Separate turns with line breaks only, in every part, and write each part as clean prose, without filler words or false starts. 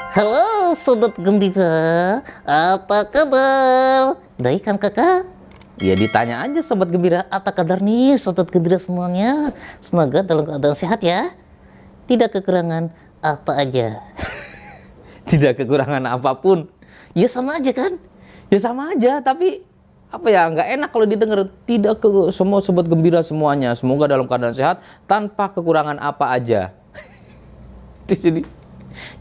Halo Sobat Gembira, apa kabar? Baik kan kakak? Ya ditanya aja Sobat Gembira, apa kabar nih Sobat Gembira semuanya? Semoga dalam keadaan sehat ya. Tidak kekurangan apa aja.
Tidak kekurangan apapun.
Ya sama aja kan?
Ya sama aja, tapi apa ya, nggak enak kalau didengar. Tidak ke semua Sobat Gembira semuanya, semoga dalam keadaan sehat tanpa kekurangan apa aja. Itu jadi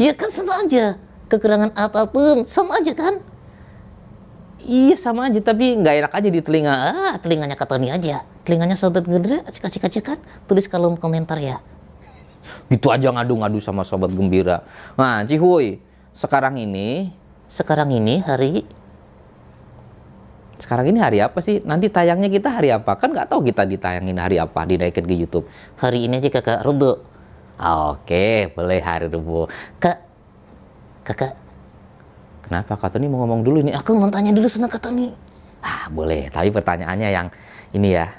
Ya kan sama aja. Kekurangan apapun sama aja kan?
iya sama aja, tapi nggak enak aja di telinga.
Telinganya Kak Tony aja. Telinganya Sobat Gembira acik-acik aja kan? Tulis kolom komentar ya.
Gitu aja ngadu-ngadu sama Sobat Gembira. Nah, Cihuy, sekarang ini
Sekarang ini
hari apa sih? Nanti tayangnya kita hari apa? Kan nggak tahu kita ditayangin hari apa, dinaikin ke YouTube.
hari ini aja kakak Rebo.
Oke, boleh hari Rabu.
Kakak,
Kenapa Kak Tony mau ngomong dulu nih?
aku mau tanya dulu sama Kak Tony.
Boleh, tapi pertanyaannya yang ini ya,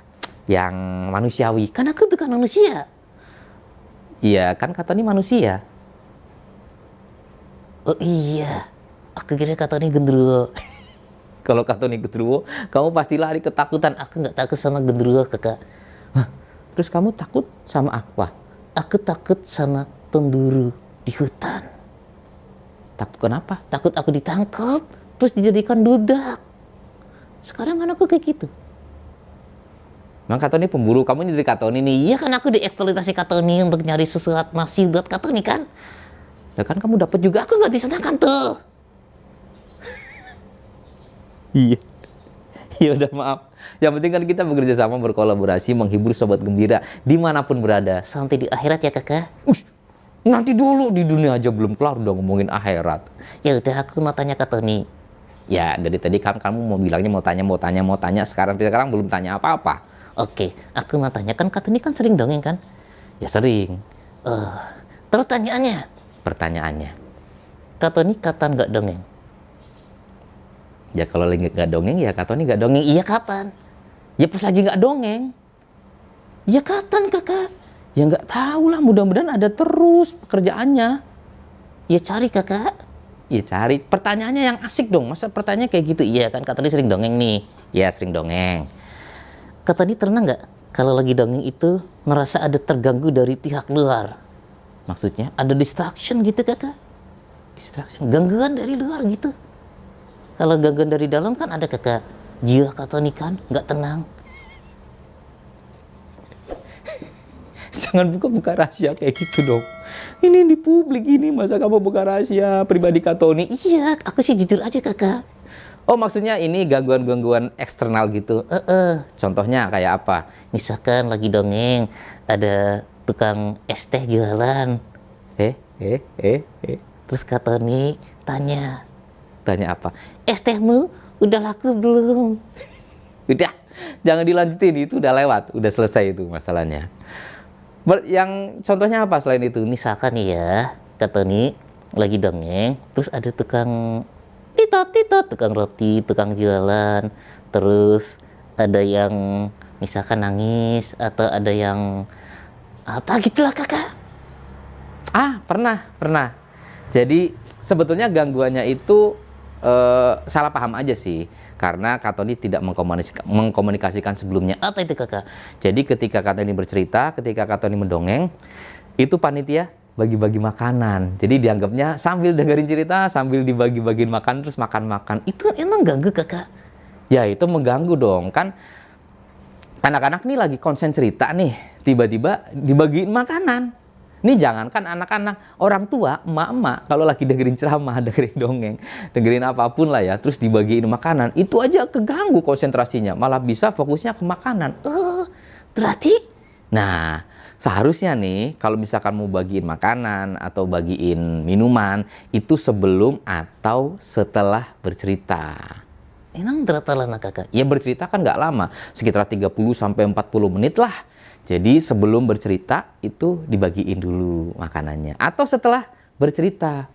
yang manusiawi.
Kan aku bukan manusia.
Iya, kan Kak Tony manusia.
Oh iya, aku kira Kak Tony gendruwo.
Kalau Kak Tony Gudruwo, kamu pasti lari ketakutan.
Aku nggak takut sama gendruwo kakak.
Terus kamu takut sama apa?
Aku takut sama pemburu di hutan.
Takut kenapa?
Takut aku ditangkap, terus dijadikan budak. Sekarang kan aku kayak gitu.
Emang Kak Tony pemburu, kamu jadi Kak Tony nih.
Iya kan aku dieksploitasi Kak Tony untuk nyari sesuatu nasi buat Kak Tony kan.
Ya kan kamu dapat juga.
Aku nggak disenangkan tuh.
Iya. Ya udah maaf. Yang penting kan kita bekerja sama, berkolaborasi, menghibur Sobat Gembira dimanapun berada.
Sampai di akhirat ya kakak.
Nanti dulu, di dunia aja belum kelar udah ngomongin akhirat.
Ya udah aku mau tanya Kak Tony.
Ya dari tadi kan kamu mau bilangnya mau tanya. Sekarang belum tanya apa-apa.
Oke, aku mau tanya, kan Kak Tony kan sering dongeng kan?
Ya sering.
Terus
Pertanyaannya.
Kak Tony kapan nggak dongeng?
Ya kalau lagi nggak dongeng ya Kak Tony nggak dongeng. Iya kapan? Ya pas lagi nggak dongeng.
Ya kapan kakak?
Ya nggak tahu lah, mudah-mudahan ada terus pekerjaannya.
Ya cari kakak.
Ya cari. Pertanyaannya yang asik dong. Masa pertanyaannya kayak gitu?
Iya kan Kak Tony sering dongeng nih.
Ya sering dongeng.
Kak Tony pernah nggak kalau lagi dongeng itu ngerasa ada terganggu dari pihak luar?
Maksudnya?
Ada distraction gitu kakak? Distraction, gangguan dari luar gitu. Kalau gangguan dari dalam kan ada kakak. Jiwa Kak Tony kan nggak tenang.
Jangan buka-buka rahasia kayak gitu dong. Ini di publik ini, masa kamu buka rahasia pribadi Kak Tony?
Iya, aku sih jujur aja kakak.
Oh maksudnya ini gangguan-gangguan eksternal gitu. Contohnya kayak apa?
Misalkan lagi dongeng, ada tukang es teh jualan. Terus Kak Tony tanya,
Tanya apa?
es tehmu udah laku belum?
Udah, jangan dilanjutin, itu udah lewat, udah selesai itu masalahnya. Yang contohnya apa selain itu?
Misalkan nih ya, Kak Tony lagi dongeng, terus ada tukang titot, tukang roti, tukang jualan, terus ada yang misalkan nangis, atau ada yang apa gitulah kakak.
Pernah. Jadi sebetulnya gangguannya itu salah paham aja sih, karena Kak Tony tidak mengkomunikasikan sebelumnya.
Apa itu kakak?
Jadi ketika Kak Tony bercerita, ketika Kak Tony mendongeng, itu panitia bagi-bagi makanan. Jadi dianggapnya sambil dengerin cerita, sambil dibagi-bagiin makan, terus makan-makan.
Itu emang ganggu kakak?
Ya itu mengganggu dong, kan anak-anak nih lagi konsen cerita nih, tiba-tiba dibagiin makanan. Nih jangankan anak-anak, orang tua, emak-emak, kalau lagi dengerin ceramah, dengerin dongeng, dengerin apapun lah ya, terus dibagiin makanan, itu aja keganggu konsentrasinya, malah bisa fokusnya ke makanan.
Berarti?
Nah, seharusnya nih, kalau misalkan mau bagiin makanan atau bagiin minuman, itu sebelum atau setelah bercerita.
Emang berapa lama kakak?
Ya bercerita kan nggak lama, sekitar 30 sampai 40 menit lah. Jadi sebelum bercerita itu dibagiin dulu makanannya. Atau setelah bercerita.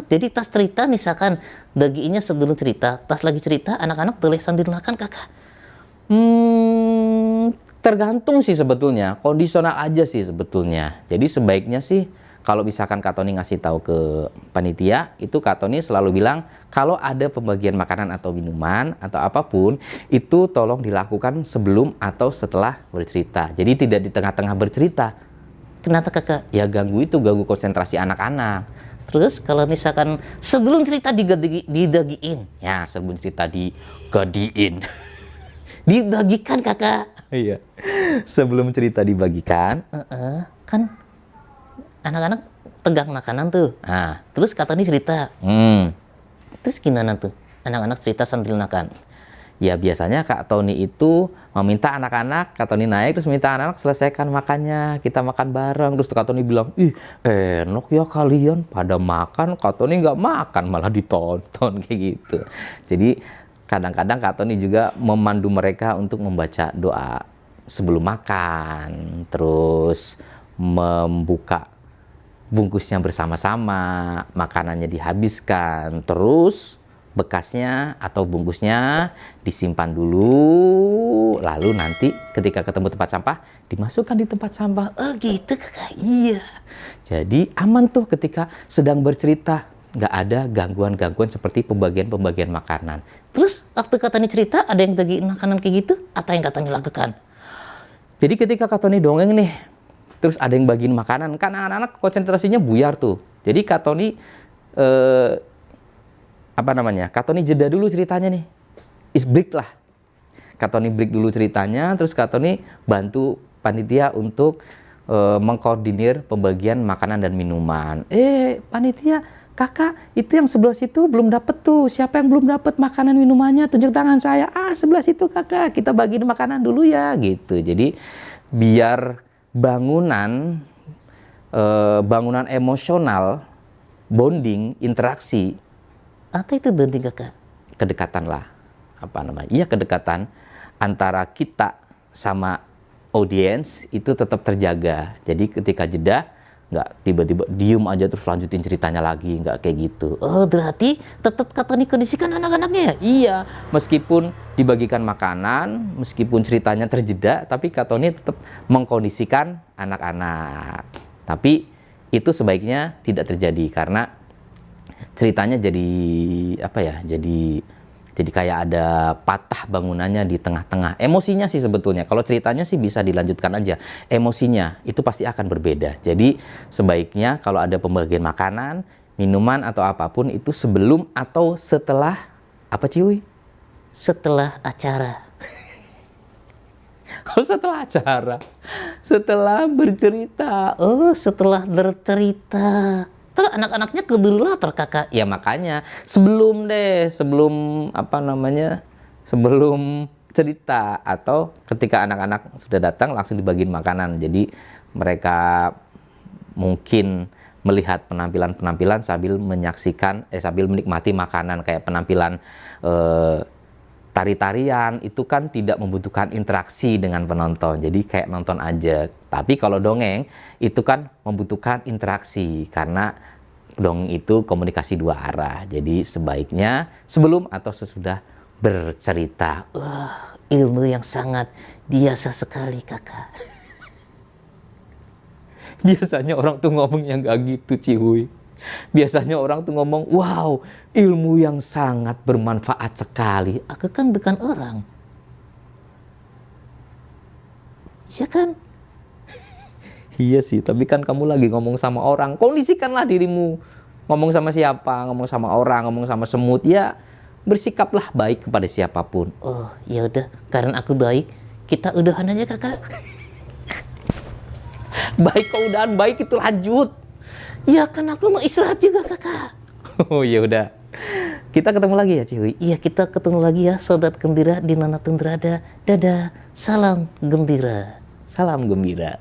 Jadi tas cerita misalkan bagiinnya sebelum cerita, tas lagi cerita anak-anak boleh sambil makan kakak?
Tergantung sih sebetulnya, kondisional aja sih sebetulnya. Jadi sebaiknya sih kalau misalkan Kak Tony ngasih tahu ke panitia, itu Kak Tony selalu bilang kalau ada pembagian makanan atau minuman atau apapun, itu tolong dilakukan sebelum atau setelah bercerita. Jadi tidak di tengah-tengah bercerita.
Kenapa kakak?
Ya ganggu konsentrasi anak-anak.
Terus kalau misalkan sebelum cerita didagiin,
Ya, sebelum cerita digadiin.
dibagikan kakak.
Iya. Sebelum cerita dibagikan,
Kan anak-anak pegang makanan tuh.
nah,
Terus kata nih cerita.
hmm,
Terus gimana tuh? Anak-anak cerita sambil makan.
ya biasanya Kak Tony itu meminta anak-anak, Kak Tony naik terus minta anak-anak selesaikan makannya, kita makan bareng. Terus Kak Tony bilang, ih enak ya kalian pada makan, Kak Tony nggak makan malah ditonton kayak gitu. Jadi kadang-kadang Kak Tony juga memandu mereka untuk membaca doa sebelum makan, terus membuka bungkusnya bersama-sama, makanannya dihabiskan, terus bekasnya atau bungkusnya disimpan dulu, lalu nanti ketika ketemu tempat sampah dimasukkan di tempat sampah.
Oh gitu kakak. Iya.
Jadi aman tuh ketika sedang bercerita, nggak ada gangguan-gangguan seperti pembagian-pembagian makanan.
Terus waktu katanya cerita ada yang bagiin makanan kayak gitu, apa yang katanya lakukan?
Jadi ketika Kak Tony dongeng nih, terus ada yang bagiin makanan, kan anak-anak konsentrasinya buyar tuh. Jadi Kak Tony Kak Tony jeda dulu ceritanya nih. Break lah. Kak Tony break dulu ceritanya, terus Kak Tony bantu panitia untuk mengkoordinir pembagian makanan dan minuman. Panitia, kakak, itu yang sebelah situ belum dapet tuh. Siapa yang belum dapet makanan minumannya? Tunjuk tangan saya. Sebelah situ kakak, kita bagiin makanan dulu ya, gitu. Jadi biar bangunan emosional, bonding, interaksi,
Apa itu bonding kakak?
kedekatan lah, Iya, kedekatan antara kita sama audiens itu tetap terjaga. Jadi ketika jeda, nggak tiba-tiba diem aja terus lanjutin ceritanya lagi, nggak kayak gitu.
Oh berarti tetap katanya kondisikan anak-anaknya ya?
Iya, meskipun dibagikan makanan, meskipun ceritanya terjeda, tapi Kak Tony tetap mengkondisikan anak-anak. Tapi itu sebaiknya tidak terjadi karena ceritanya jadi kayak ada patah bangunannya di tengah-tengah. Emosinya sih sebetulnya, kalau ceritanya sih bisa dilanjutkan aja. Emosinya itu pasti akan berbeda. Jadi sebaiknya kalau ada pembagian makanan, minuman atau apapun itu sebelum atau setelah apa Ciwi?
Setelah acara.
Oh, setelah acara. Setelah bercerita.
Oh setelah bercerita. Terus anak-anaknya keburu lapar kakak.
Ya makanya sebelum cerita atau ketika anak-anak sudah datang langsung dibagiin makanan. Jadi mereka mungkin melihat penampilan-penampilan sambil sambil menikmati makanan, kayak penampilan tari-tarian itu kan tidak membutuhkan interaksi dengan penonton, jadi kayak nonton aja. Tapi kalau dongeng itu kan membutuhkan interaksi karena dongeng itu komunikasi dua arah. Jadi sebaiknya sebelum atau sesudah bercerita.
Wah ilmu yang sangat biasa sekali kakak.
Biasanya orang tuh ngomong yang gak gitu Cihuy. Biasanya orang tuh ngomong, wow, ilmu yang sangat bermanfaat sekali.
Aku kan bukan orang. Iya kan?
Iya sih, tapi kan kamu lagi ngomong sama orang. Kondisikanlah dirimu. Ngomong sama siapa, ngomong sama orang, ngomong sama semut. Ya, bersikaplah baik kepada siapapun.
Oh ya udah, karena aku baik, kita udahan aja kakak.
Baik kau udahan, baik itu lanjut.
Ya kan aku mau istirahat juga kakak.
Oh ya udah. Kita ketemu lagi ya Ciwi.
Iya kita ketemu lagi ya sobat gembira dimanapun berada. Dadah, salam gembira.
Salam gembira.